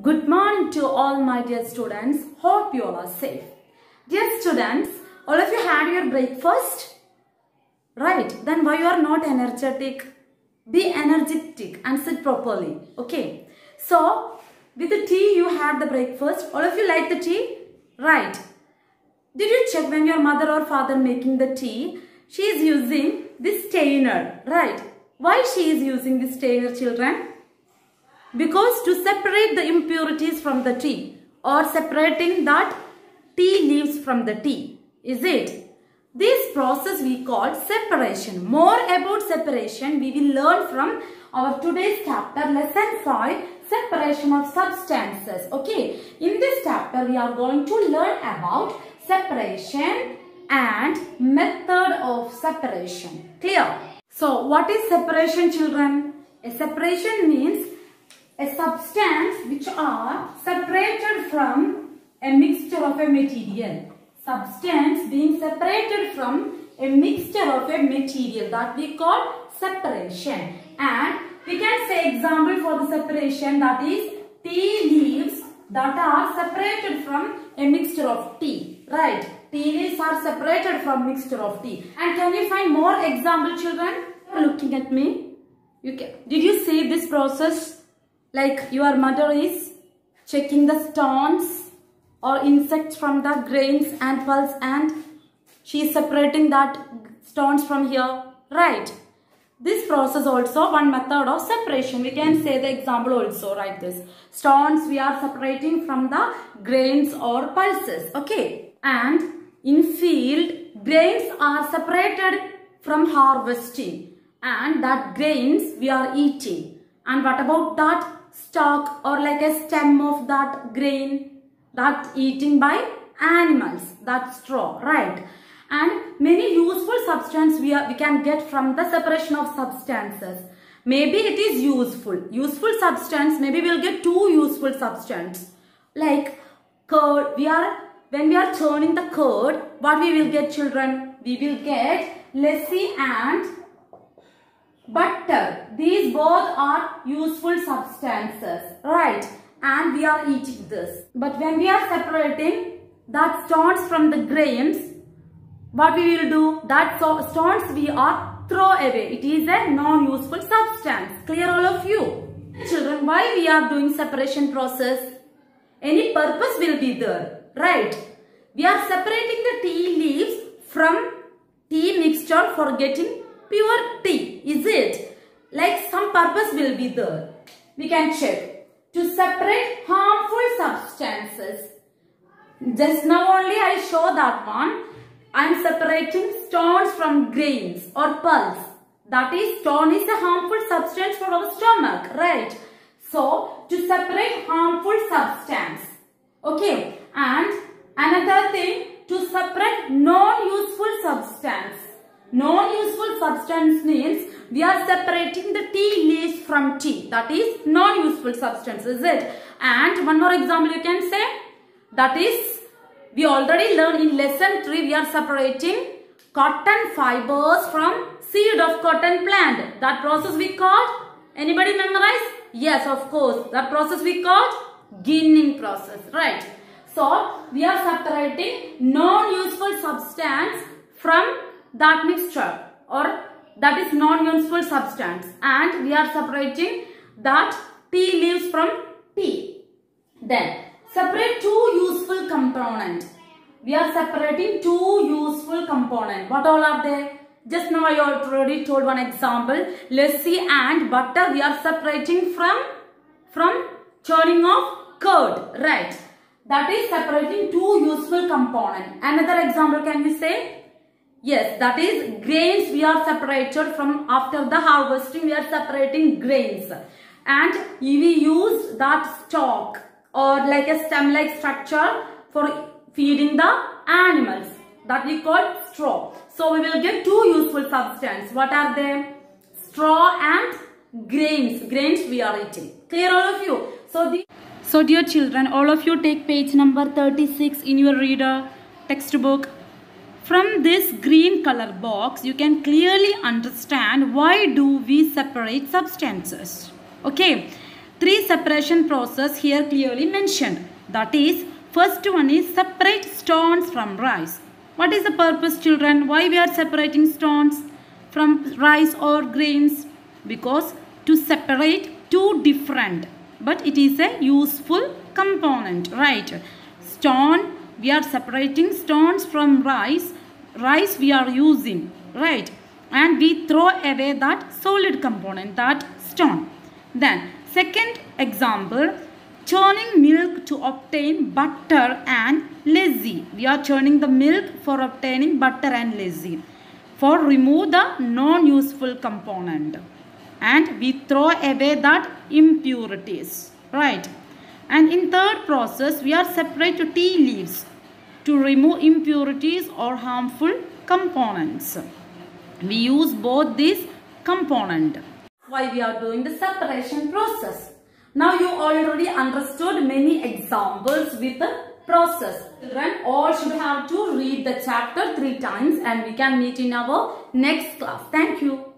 Good morning to all my dear students. Hope you all are safe. Dear students, all of you had your breakfast? Right. Then why you are not energetic? Be energetic and sit properly. Okay. So, with the tea you had the breakfast. All of you like the tea? Right. Did you check when your mother or father making the tea? She is using this strainer. Right. Why she is using this strainer, children? Because to separate the impurities from the tea or separating that tea leaves from the tea. Is it? This process we call separation. More about separation we will learn from our today's chapter, lesson 5, separation of substances. Okay. In this chapter we are going to learn about separation and method of separation. Clear? So what is separation, children? A separation means a substance which are separated from a mixture of a material. Substance being separated from a mixture of a material, that we call separation. And we can say example for the separation, that is tea leaves that are separated from a mixture of tea. Right? Tea leaves are separated from mixture of tea. And can you find more example, children? Looking at me. Did you see this process? Like your mother is checking the stones or insects from the grains and pulse, and she is separating that stones from here. Right. This process also one method of separation. We can say the example also, right? This stones we are separating from the grains or pulses. Okay. And in field, grains are separated from harvesting, and that grains we are eating. And what about that stalk or like a stem of that grain, that eating by animals, that straw, right? And many useful substances we can get from the separation of substances. Maybe it is useful substance. Maybe we'll get two useful substances like curd. When we are churning the curd, what we will get, children? We will get lassi and butter. These both are useful substances, right? And we are eating this. But when we are separating that stones from the grains, what we will do? That stones we are throw away. It is a non-useful substance. Clear, all of you? Children, why we are doing separation process? Any purpose will be there, right? We are separating the tea leaves from tea mixture for getting pure tea. Is it? Like some purpose will be there. We can check. To separate harmful substances. Just now only I show that one. I am separating stones from grains or pulse. That is, stone is a harmful substance for our stomach, right? So, to separate harmful substance. Okay. And another thing, to separate non-useful substance. Non-useful substance means we are separating the tea leaves from tea. That is non-useful substance, is it? And one more example you can say. That is, we already learned in lesson 3, we are separating cotton fibers from seed of cotton plant. That process we called, anybody memorize? Yes, of course. That process we called ginning process, right? So, we are separating non-useful substance from that mixture, or that is non-useful substance, and we are separating that tea leaves from tea. Then separate two useful components. We are separating two useful components. What all are they? Just now I already told one example. Lassi and butter we are separating from churning of curd, right? That is separating two useful components. Another example can we say? Yes, that is grains we are separated from after the harvesting. We are separating grains. And we use that stalk or like a stem-like structure for feeding the animals. That we call straw. So we will get two useful substances. What are they? Straw and grains. Grains we are eating. Clear, all of you? So dear children, all of you take page number 36 in your reader textbook. From this green color box, you can clearly understand why do we separate substances. Okay. three separation process here clearly mentioned. That is, first one is separate stones from rice. What is the purpose, children? Why we are separating stones from rice or grains? Because to separate two different, but it is a useful component, right? Stone, we are separating stones from rice. Rice we are using, right? And we throw away that solid component, that stone. Then second example, churning milk to obtain butter and lassi. We are churning the milk for obtaining butter and lassi. For remove the non-useful component. And we throw away that impurities, right? And in third process, we are separate tea leaves to remove impurities or harmful components. We use both these components. Why we are doing the separation process? Now you already understood many examples with the process. Children, all should have to read the chapter 3 times, and we can meet in our next class. Thank you.